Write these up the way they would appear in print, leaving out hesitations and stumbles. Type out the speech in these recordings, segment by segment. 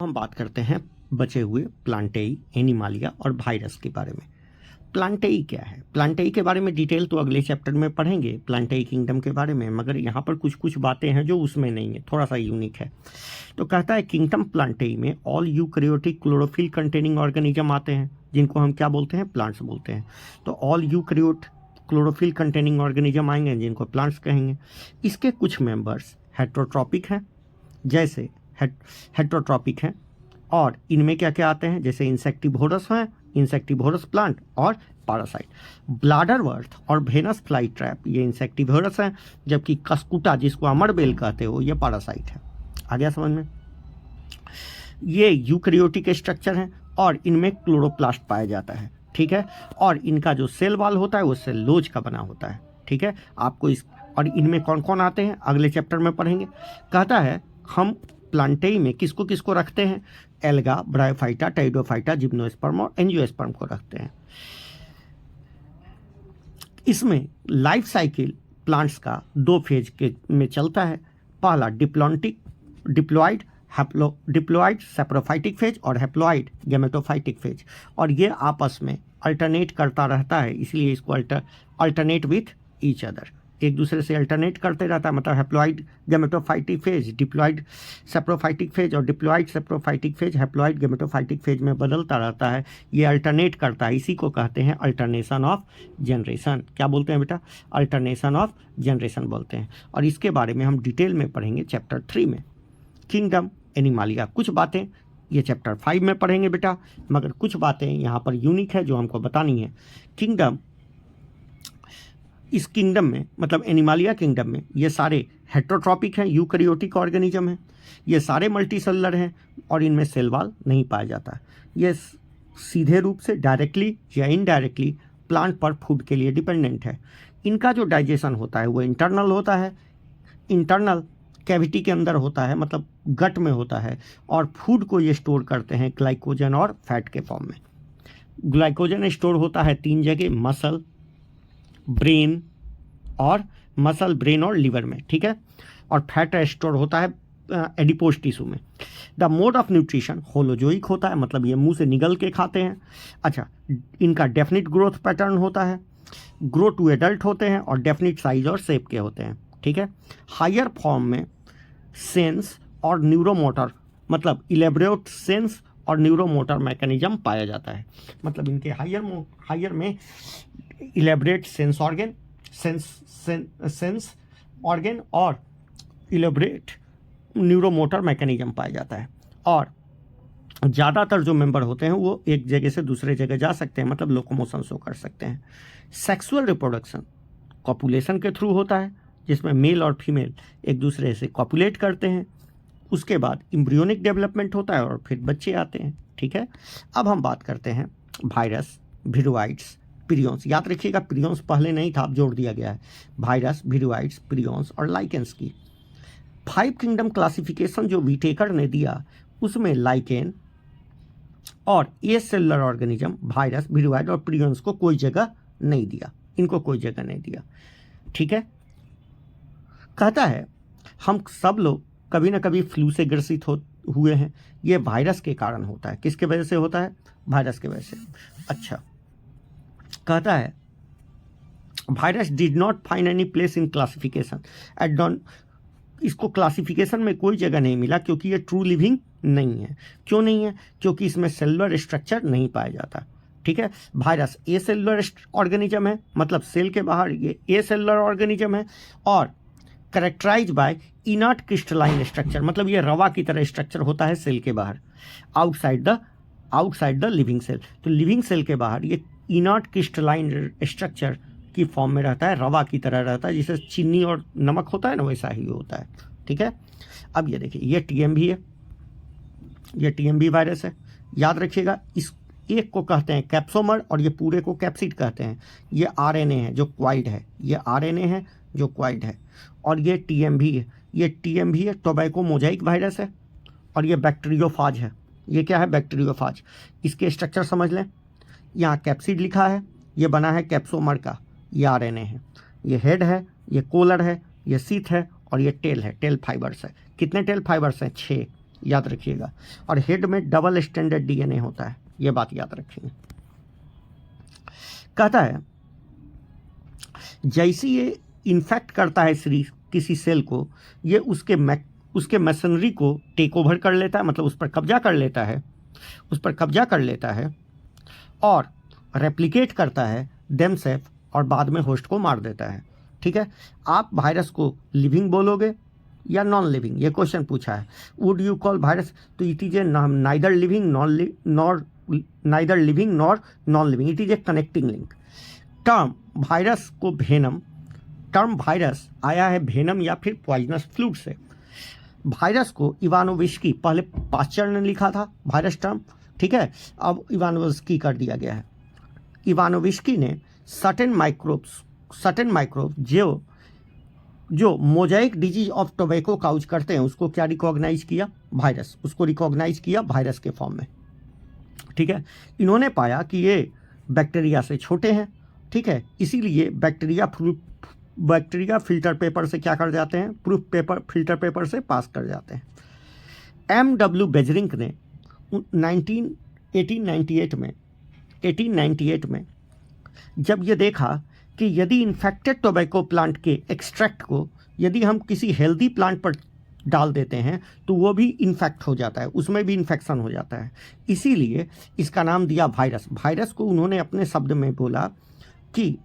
हम बात करते हैं बचे हुए प्लांटेई, एनिमालिया और वायरस के बारे में। प्लांटेई क्या है? प्लांटेई के बारे में डिटेल तो अगले चैप्टर में पढ़ेंगे, प्लांटेई किंगडम के बारे में, मगर यहाँ पर कुछ कुछ बातें हैं जो उसमें नहीं है, थोड़ा सा यूनिक है। तो कहता है किंगडम प्लांटेई में all eukaryotic chlorophyll containing organism आते हैं, जिनको हम क्या बोलते हैं? प्लांट्स बोलते हैं। तो all eukaryote chlorophyll containing organism आएंगे, जिनको प्लांट्स कहेंगे। इसके कुछ मेंबर्स हेट्रोट्रॉपिक हैं, जैसे हेट्रोट्रॉपिक हैं, और इनमें क्या क्या आते हैं? जैसे इंसेक्टिवोरस हैं, इंसेक्टिवोरस प्लांट और पैरासाइट। ब्लाडरवर्थ और वेनस फ्लाई ट्रैप ये इंसेक्टिवोरस हैं, जबकि कस्कुटा, जिसको अमरबेल कहते हो, ये पैरासाइट है। आ गया समझ में? ये यूकैरियोटिक स्ट्रक्चर हैं और इनमें क्लोरोप्लास्ट पाया जाता है, ठीक है। और इनका जो सेल वॉल होता है वो सेलुलोज का बना होता है, ठीक है। आपको इस और इनमें कौन कौन आते हैं अगले चैप्टर में पढ़ेंगे। कहता है हम प्लांटेई में किसको किसको रखते हैं? एल्गा, ब्रायोफाइटा, टाइडोफाइटा, जिम्नोस्पर्म और एंजियोस्पर्म को रखते हैं। इसमें लाइफ साइकिल प्लांट्स का 2 फेज के में चलता है। पहला डिप्लॉइड सेप्रोफाइटिक फेज और हैप्लॉइड गैमेटोफाइटिक फेज, और ये आपस में अल्टरनेट करता रहता है, इसलिए इसको अल्टरनेट विथ ईच अदर, एक दूसरे से अल्टरनेट करते रहता है। मतलब haploid gametophytic phase, diploid saprophytic phase, और diploid saprophytic phase haploid gametophytic phase में बदलता रहता है। ये अल्टरनेट करता है, इसी को कहते हैं अल्टरनेशन ऑफ जनरेशन। क्या बोलते हैं बेटा? अल्टरनेशन ऑफ जनरेशन बोलते हैं। और इसके बारे में हम डिटेल में पढ़ेंगे चैप्टर 3 में। किंगडम एनिमालिया, कुछ बातें ये चैप्टर 5 में पढ़ेंगे बेटा, मगर कुछ बातें यहाँ पर यूनिक है जो हमको बतानी है। किंगडम, इस किंगडम में मतलब एनिमालिया किंगडम में ये सारे हेट्रोट्रॉपिक हैं, यूकैरियोटिक ऑर्गेनिज्म हैं, ये सारे मल्टीसेलुलर हैं और इनमें सेल वॉल नहीं पाया जाता। ये सीधे रूप से डायरेक्टली या इनडायरेक्टली प्लांट पर फूड के लिए डिपेंडेंट है। इनका जो डाइजेशन होता है वो इंटरनल होता है, इंटरनल कैविटी के अंदर होता है, मतलब गट में होता है, और फूड को ये स्टोर करते हैं ग्लाइकोजन और फैट के फॉर्म में। ग्लाइकोजन स्टोर होता है 3 जगह, मसल, ब्रेन और लिवर में, ठीक है। और फैट स्टोर होता है एडिपोज टिश्यू में। The mode of nutrition holozoic होता है, मतलब ये मुंह से निगल के खाते हैं। अच्छा, इनका डेफिनिट ग्रोथ पैटर्न होता है, ग्रो टू एडल्ट होते हैं और डेफिनिट साइज और शेप के होते हैं, ठीक है। हायर फॉर्म में सेंस और न्यूरोमोटर, मतलब इलेबोरेट सेंस और न्यूरोमोटर मैकेनिज्म पाया जाता है। मतलब इनके हायर में इलेबोरेट सेंस ऑर्गन और इलेबोरेट न्यूरोमोटर मैकेनिज्म पाया जाता है। और ज़्यादातर जो मेंबर होते हैं वो एक जगह से दूसरे जगह जा सकते हैं, मतलब लोकोमोशन शो कर सकते हैं। सेक्सुअल रिप्रोडक्शन कॉपुलेशन के थ्रू होता है, जिसमें मेल और फीमेल एक दूसरे से कॉपुलेट करते हैं। उसके बाद एम्ब्रियोनिक डेवलपमेंट होता है और फिर बच्चे आते हैं, ठीक है। अब हम बात करते हैं वायरस, वीरोइड्स, प्रियॉन्स। याद रखिएगा, प्रियॉन्स पहले नहीं था, अब जोड़ दिया गया है। वायरस, वीरोइड्स, प्रियॉन्स और लाइकेंस की 5 किंगडम क्लासिफिकेशन जो व्हिटेकर ने दिया, उसमें लाइकेन और ए सेलुलर ऑर्गेनिज्म, वायरस, वीरोइड और प्रियॉन्स को कोई जगह नहीं दिया, इनको कोई जगह नहीं दिया, ठीक है। कहता है हम सब लोग कभी ना कभी फ्लू से ग्रसित हुए हैं, ये वायरस के कारण होता है। किसके वजह से होता है? वायरस के वजह से। अच्छा, कहता है virus did not find any place in classification at dawn, इसको क्लासिफिकेशन में कोई जगह नहीं मिला क्योंकि ये ट्रू लिविंग नहीं है। क्यों नहीं है? क्योंकि इसमें सेलुलर स्ट्रक्चर नहीं पाया जाता, ठीक है। वायरस ए सेलुलर ऑर्गेनिज्म है, मतलब सेल के बाहर ये ए सेलुलर ऑर्गेनिज्म है, और characterize by inert crystalline structure, मतलब ये रवा की तरह स्ट्रक्चर होता है सेल के बाहर, आउटसाइड द लिविंग सेल। तो लिविंग सेल के बाहर ये इनर्ट क्रिस्टलाइन स्ट्रक्चर की फॉर्म में रहता है, रवा की तरह रहता है, जैसे चीनी और नमक होता है ना, वैसा ही होता है, ठीक है। अब ये देखिए, ये टीएमवी है, ये टीएमवी वायरस है। याद रखिएगा, इस एक को कहते हैं कैप्सोमर और ये पूरे को कैप्सिड कहते हैं। ये आरएनए है जो क्वाइड है, ये आरएनए है जो क्वाइड है, और ये टीएमवी है, ये टीएमवी है, टोबैको मोजाइक वायरस है, और ये बैक्टीरियोफाज है। ये क्या है? बैक्टीरियोफाज। इसके स्ट्रक्चर समझ लें, यहाँ कैप्सिड लिखा है, ये बना है कैप्सोमर का, ये आरएनए है, ये हेड है, ये कोलर है, ये सीथ है, और ये टेल है, टेल फाइबर्स है। कितने टेल फाइबर्स हैं? 6। याद रखिएगा। और हेड में डबल स्टैंडर्ड डीएनए होता है, ये बात याद रखिए। कहता है जैसे ये इन्फेक्ट करता है किसी सेल को, ये उसके मशीनरी को टेक ओवर कर लेता है, मतलब उस पर कब्जा कर लेता है और रेप्लिकेट करता है देमसेल्फ और बाद में होस्ट को मार देता है। ठीक है, आप वायरस को लिविंग बोलोगे या नॉन लिविंग, ये क्वेश्चन पूछा है। वुड यू कॉल वायरस, तो it is a neither living nor non living, it is a connecting link. Term virus आया है भेनम या फिर पॉइजनस फ्लूइड से। वायरस को इवानोविस्की, पहले पास्चर ने लिखा था वायरस टर्म, ठीक है, अब इवानोविस्की कर दिया गया है। इवानोविस्की ने सर्टेन माइक्रोब्स जो mosaic disease of tobacco cause करते हैं, उसको क्या रिकॉग्नाइज किया, वायरस, उसको रिकॉग्नाइज किया वायरस के फॉर्म में। ठीक है, इन्होंने पाया कि ये बैक्टीरिया से छोटे हैं, ठीक है, इसीलिए बैक्टीरिया फिल्टर पेपर से क्या कर जाते हैं, फिल्टर पेपर से पास कर जाते हैं। M.W. बेजरिंग ने 1898 में जब ये देखा कि यदि इन्फेक्टेड टोबैको प्लांट के एक्सट्रैक्ट को यदि हम किसी हेल्दी प्लांट पर डाल देते हैं तो वो भी इन्फेक्ट हो जाता है, उसमें भी इन्फेक्शन हो जाता है, इसीलिए इसका नाम दिया वायरस। वायरस को उन्होंने अपने शब्द में बोला कि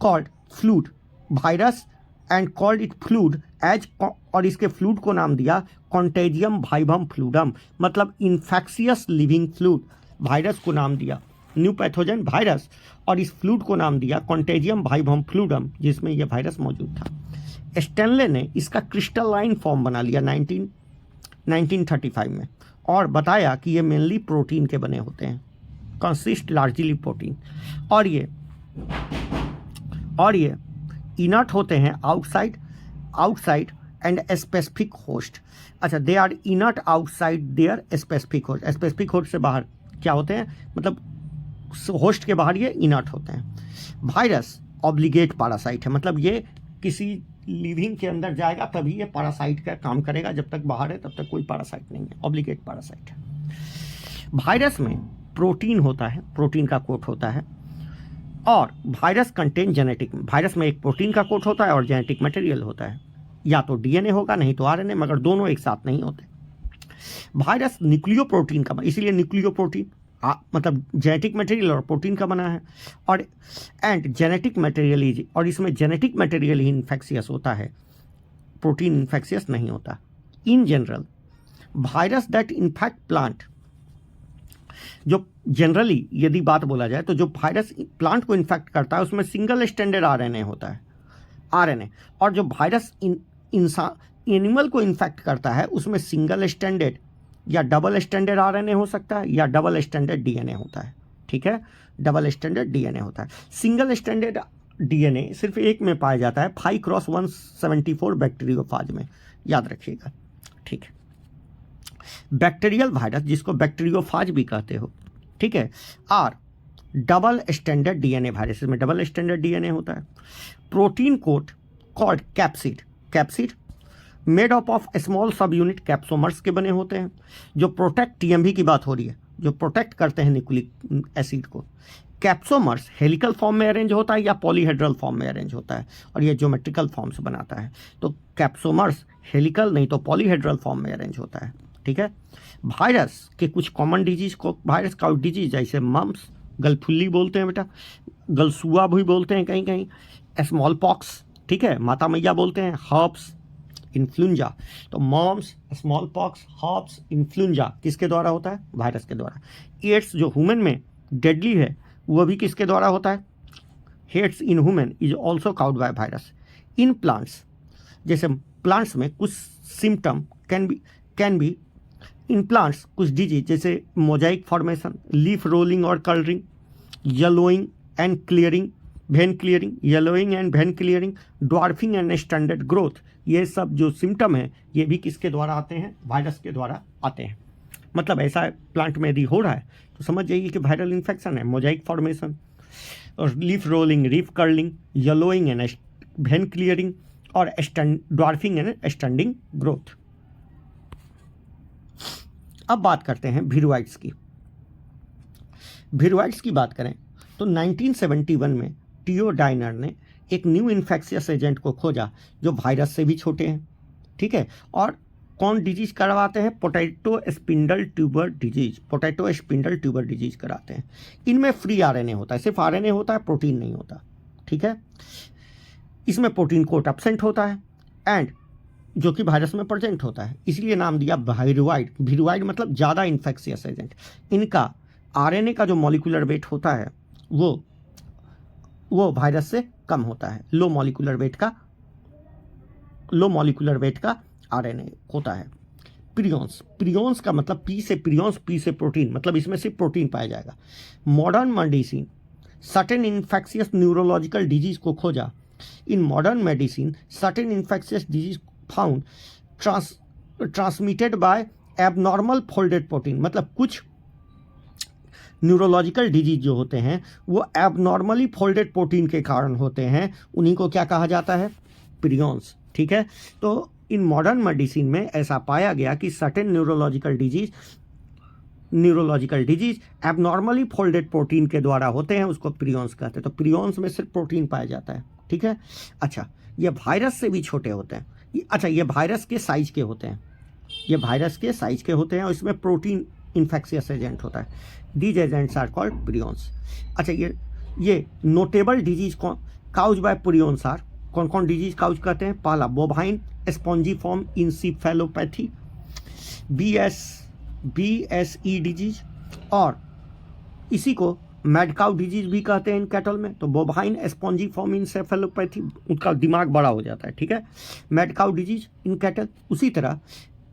called fluid virus and called it fluid as, और इसके फ्लूड को नाम दिया कॉन्टेजियम वाइवम फ्लूडम, मतलब इन्फेक्शियस लिविंग फ्लूड। वायरस को नाम दिया न्यू पैथोजन वायरस और इस फ्लूड को नाम दिया कॉन्टेजियम वाइवम फ्लूडम, जिसमें यह वायरस मौजूद था। स्टैनले ने इसका क्रिस्टलाइन फॉर्म बना लिया 1935 में और बताया कि ये मेनली प्रोटीन के बने होते हैं, कंसिस्ट लार्जली प्रोटीन, और ये इनर्ट होते हैं आउटसाइड एंड स्पेसिफिक होस्ट। अच्छा, they are inert outside their specific host से बाहर क्या होते हैं, मतलब होस्ट के बाहर ये इनर्ट होते हैं। वायरस ऑब्लिगेट पैरासाइट है, मतलब ये किसी लिविंग के अंदर जाएगा तभी ये पैरासाइट का काम करेगा, जब तक बाहर है तब तक कोई पैरासाइट नहीं है, ऑब्लिगेट पैरासाइट है। वायरस में प्रोटीन होता है, प्रोटीन का कोट होता है, और वायरस कंटेन जेनेटिक, वायरस में एक प्रोटीन का कोट होता है और जेनेटिक मटेरियल होता है, या तो डीएनए होगा नहीं तो आरएनए, मगर दोनों एक साथ नहीं होते। वायरस न्यूक्लियो प्रोटीन का, इसीलिए न्यूक्लियो प्रोटीन मतलब जेनेटिक मटेरियल और प्रोटीन का बना है, और एंड जेनेटिक मटेरियल, और इसमें जेनेटिक मटेरियल ही इन्फेक्शियस होता है, प्रोटीन इन्फेक्शियस नहीं होता। In general virus that infect plant, जो जनरली यदि बात बोला जाए तो जो वायरस प्लांट को इन्फेक्ट करता है उसमें सिंगल स्टैंडर्ड आरएनए होता है, आरएनए, और जो वायरस एनिमल को इन्फेक्ट करता है उसमें सिंगल स्टैंडर्ड या डबल स्टैंडर्ड आरएनए हो सकता है या डबल स्टैंडर्ड डीएनए होता है। ठीक है, डबल स्टैंडर्ड डीएनए होता है। सिंगल स्टैंडर्ड डीएनए सिर्फ एक में पाया जाता है, 5x174 बैक्टीरियोफाज में, याद रखिएगा। ठीक है, बैक्टीरियल वायरस, जिसको बैक्टीरियोफाज भी कहते हो, ठीक है, are double standard DNA virus में डबल स्टैंडर्ड डीएनए होता है। Protein coat called capsid made up of small sub unit capsomers के बने होते हैं, जो प्रोटेक्ट, टीएमवी की बात हो रही है, जो प्रोटेक्ट करते हैं न्यूक्लिक एसिड को। कैप्सोमर्स हेलिकल फॉर्म में अरेंज होता है या पॉलीहेड्रल फॉर्म में अरेंज होता है, और ये ज्योमेट्रिकल फॉर्म्स बनाता है, तो कैप्सोमर्स हेलिकल नहीं तो पॉलीहेड्रल फॉर्म में अरेंज होता है। ठीक है, वायरस के कुछ कॉमन डिजीज को, वायरस का डिजीज जैसे मम्स, गलफुल्ली बोलते हैं बेटा, गलसुआ भी बोलते हैं कहीं कहीं, स्मॉल पॉक्स, ठीक है, माता मैया बोलते हैं, हर्ब्स, इन्फ्लुएंजा। तो mumps, small pox, herpes, influenza किसके द्वारा होता है, वायरस के द्वारा। एड्स जो ह्यूमन में डेडली है वो भी किसके द्वारा होता है, AIDS in human is also caused by virus. In plants, जैसे प्लांट्स में कुछ symptom can be in plants, कुछ डिजीज जैसे मोजाइक फॉर्मेशन, लीफ रोलिंग और curling, yellowing and clearing, vein clearing, yellowing and vein clearing, dwarfing and standard growth, ये सब जो symptom है ये भी किसके द्वारा आते हैं, वायरस के द्वारा आते हैं। मतलब ऐसा प्लांट में यदि हो रहा है तो समझ जाइए कि वायरल इन्फेक्शन है। मोजाइक फॉर्मेशन और leaf rolling, leaf curling, yellowing and vein clearing और ड्वार्फिंग एंड स्टैंडिंग ग्रोथ। अब बात करते हैं वीरोइड्स की। वीरोइड्स की बात करें तो 1971 में टीओ डाइनर ने एक न्यू इन्फेक्शियस एजेंट को खोजा जो वायरस से भी छोटे हैं, ठीक है, और कौन डिजीज करवाते हैं? Potato spindle tuber disease, potato spindle tuber disease कराते हैं। इनमें फ्री आरएनए होता है, सिर्फ आरएनए होता है, प्रोटीन नहीं होता, ठीक है। इसमें प्रोटीन कोट एब्सेंट होता है एंड जो कि वायरस में प्रेजेंट होता है, इसलिए नाम दिया वीरोइड। वीरोइड मतलब ज़्यादा इन्फेक्शियस एजेंट। इनका आरएनए का जो मॉलिक्यूलर वेट होता है वो वायरस से कम होता है, लो मॉलिक्यूलर वेट का आरएनए होता है। प्रियॉन्स, प्रियॉन्स का मतलब पी से प्रियॉन्स, पी से प्रोटीन, मतलब इसमें सिर्फ प्रोटीन पाया जाएगा। Modern medicine certain infectious neurological disease को खोजा। In modern medicine certain infectious disease found transmitted by abnormal folded protein, मतलब कुछ न्यूरोलॉजिकल डिजीज जो होते हैं वो एबनॉर्मली फोल्डेड प्रोटीन के कारण होते हैं, उन्हीं को क्या कहा जाता है? प्रियॉन्स, ठीक है। तो इन मॉडर्न मेडिसिन में ऐसा पाया गया कि certain neurological disease abnormally folded protein के द्वारा होते हैं, उसको प्रियॉन्स कहते हैं। तो प्रियॉन्स में सिर्फ प्रोटीन पाया जाता है, ठीक है। अच्छा, ये वायरस से भी छोटे होते हैं। अच्छा, ये वायरस के साइज के होते हैं, और इसमें प्रोटीन इन्फेक्शियस एजेंट होता है। These agents are called prions. अच्छा, ये notable disease cause by prions are, कौन कौन डिजीज काउज कहते हैं? पहला bovine spongiform encephalopathy, BSE disease, और इसी को मैड काउ डिजीज भी कहते हैं इन कैटल में। तो बोवाइन स्पॉन्जीफॉर्म इंसेफेलोपैथी, उनका दिमाग बड़ा हो जाता है, ठीक है, mad cow disease in cattle. उसी तरह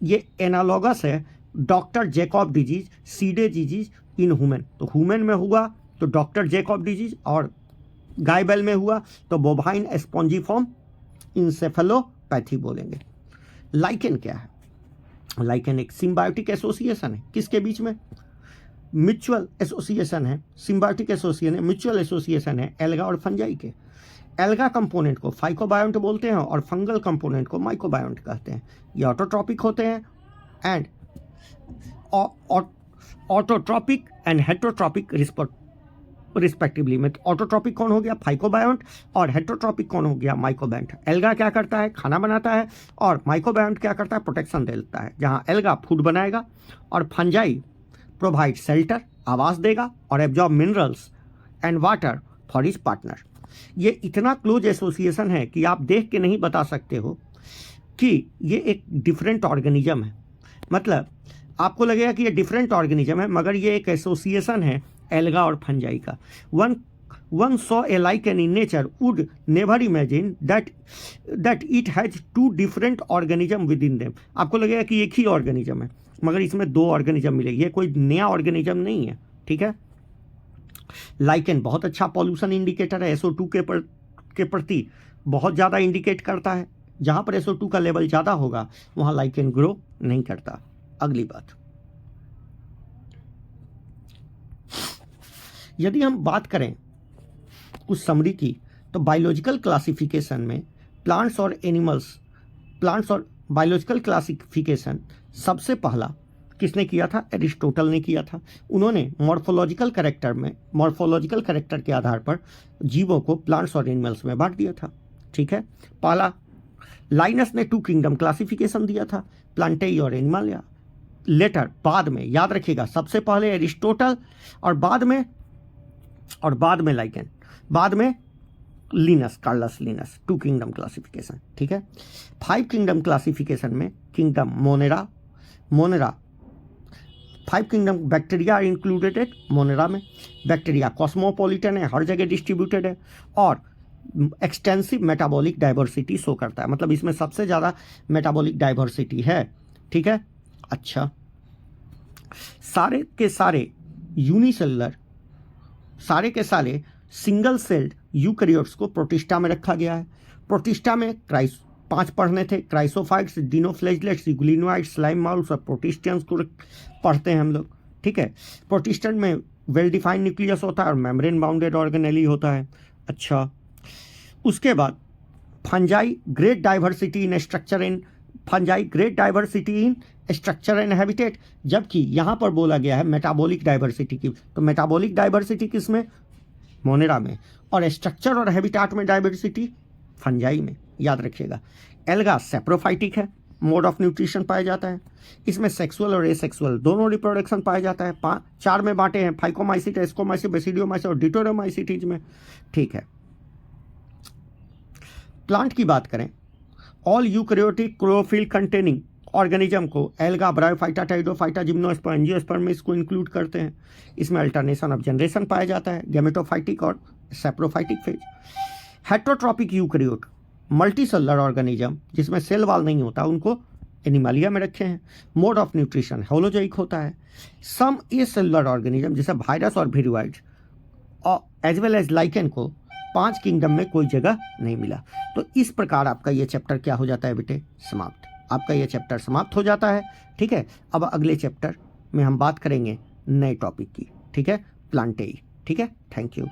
ये एनालॉगस है डॉक्टर जैकब डिजीज, सीडे डिजीज इन ह्यूमन। तो ह्यूमन में हुआ तो डॉक्टर जैकब डिजीज, और गाय बैल में हुआ तो बोवाइन स्पॉन्जीफॉर्म इंसेफेलोपैथी बोलेंगे। लाइकेन क्या है? लाइकेन एक सिम्बायोटिक एसोसिएशन है, किसके बीच में? म्यूचुअल एसोसिएशन है, सिम्बायोटिक एसोसिएशन है, म्यूचुअल एसोसिएशन है एल्गा और फंजाई के। एल्गा कंपोनेंट को फाइकोबायोंट बोलते हैं और फंगल कंपोनेंट को माइकोबायोंट कहते हैं। ये ऑटोट्रॉपिक होते हैं and autotrophic and heterotrophic respectively. में ऑटोट्रॉपिक कौन हो गया? फाइकोबायोंट, और हेटेरोट्रॉपिक कौन हो गया? माइकोबायोंट। एल्गा क्या करता है? खाना बनाता है, और माइकोबायोंट क्या करता है? प्रोटेक्शन देता है। जहाँ एल्गा फूड बनाएगा और फंजाई प्रोवाइड शेल्टर, आवास देगा, और absorb minerals and water for his partner. ये इतना क्लोज एसोसिएशन है कि आप देख के नहीं बता सकते हो कि ये एक डिफरेंट ऑर्गेनिज्म है। मतलब आपको लगेगा कि ये डिफरेंट ऑर्गेनिज्म है, मगर ये एक एसोसिएशन है एल्गा और फंजाई का। One saw a lichen in nature would never imagine that it has two different organism within them. आपको लगेगा कि एक ही ऑर्गेनिज्म है, मगर इसमें दो ऑर्गेनिज्म मिलेगी। ये कोई नया ऑर्गेनिज्म नहीं है, ठीक है। लाइकेन बहुत अच्छा पॉल्यूशन इंडिकेटर है, SO2 के प्रति बहुत ज़्यादा इंडिकेट करता है। जहाँ पर SO2 का लेवल ज़्यादा होगा वहाँ लाइकेन ग्रो नहीं करता। अगली बात, यदि हम बात करें कुछ समरी की, तो बायोलॉजिकल क्लासिफिकेशन में प्लांट्स और बायोलॉजिकल क्लासिफिकेशन सबसे पहला किसने किया था? एरिस्टोटल ने किया था। उन्होंने मॉर्फोलॉजिकल कैरेक्टर के आधार पर जीवों को प्लांट्स और एनिमल्स में बांट दिया था, ठीक है। पहला लाइनस ने 2 किंगडम क्लासिफिकेशन दिया था, प्लांटेई और एनिमल। लेटर बाद में याद रखिएगा, सबसे पहले एरिस्टोटल और बाद में लाइकेन, बाद में Linnaeus, Carolus Linnaeus. 2 kingdom classification, ठीक है। 5 किंगडम क्लासिफिकेशन में kingdom Monera 5 kingdom bacteria included है मोनेरा में। बैक्टीरिया कॉस्मोपॉलिटन है, हर जगह डिस्ट्रीब्यूटेड है, और एक्सटेंसिव मेटाबॉलिक डाइवर्सिटी शो करता है, मतलब इसमें सबसे ज़्यादा मेटाबॉलिक डाइवर्सिटी है, ठीक है। अच्छा, सारे के सारे सिंगल सेल्ड यूकैरियोट्स को प्रोटिस्टा में रखा गया है। प्रोटिस्टा में 5 पढ़ने थे, क्राइसोफाइट्स, डिनोफ्लैजलेट्स, ग्लिनोइड्स, स्लाइम माउल्स और प्रोटिस्टियंस को पढ़ते हैं हम लोग, ठीक है। प्रोटिस्टेंट में वेल डिफाइंड न्यूक्लियस होता है और मेम्ब्रेन बाउंडेड ऑर्गेनेली होता है। अच्छा, उसके बाद fungi great diversity in structure in fungi great diversity in structure and habitat, जबकि यहाँ पर बोला गया है मेटाबॉलिक डाइवर्सिटी की। तो मेटाबॉलिक डाइवर्सिटी किस में? मोनेरा में। और स्ट्रक्चर और हैबिटेट में डाइवर्सिटी फंजाई में, याद रखिएगा। एल्गा सेप्रोफाइटिक है, मोड ऑफ न्यूट्रिशन पाया जाता है। इसमें सेक्सुअल और एसेक्सुअल दोनों रिप्रोडक्शन पाया जाता है। 4 में बांटे हैं, फाइकोमाइसिट, एस्कोमाइसिट, बेसिडियोमाइसिट और डिटोरोमाइसिटीज में। ठीक है। प्लांट की बात करें, all eukaryotic chlorophyll containing organism को एल्गा, ब्रायोफाइटा, टाइडोफाइटा, जिम्नोस्पर्म, एंजियोस्पर्म में इसको इंक्लूड करते हैं। इसमें अल्टरनेशन ऑफ जनरेशन पाया जाता है, गैमेटोफाइटिक और saprophytic phase. Heterotrophic eukaryote multicellular organism जिसमें सेल वाल नहीं होता, उनको एनिमालिया में रखे हैं। मोड ऑफ न्यूट्रिशन होलोजोइक होता है। सम एसेलुलर ऑर्गेनिज्म जैसे वायरस और वीरोइड और एज वेल एज लाइकेन को 5 किंगडम में कोई जगह नहीं मिला। तो इस प्रकार आपका ये चैप्टर क्या हो जाता है बेटे? समाप्त। आपका ये चैप्टर समाप्त हो जाता है। ठीक है। अब अगले चैप्टर में हम बात करेंगे नए टॉपिक की। ठीक है, प्लांटेई। ठीक है, थैंक यू।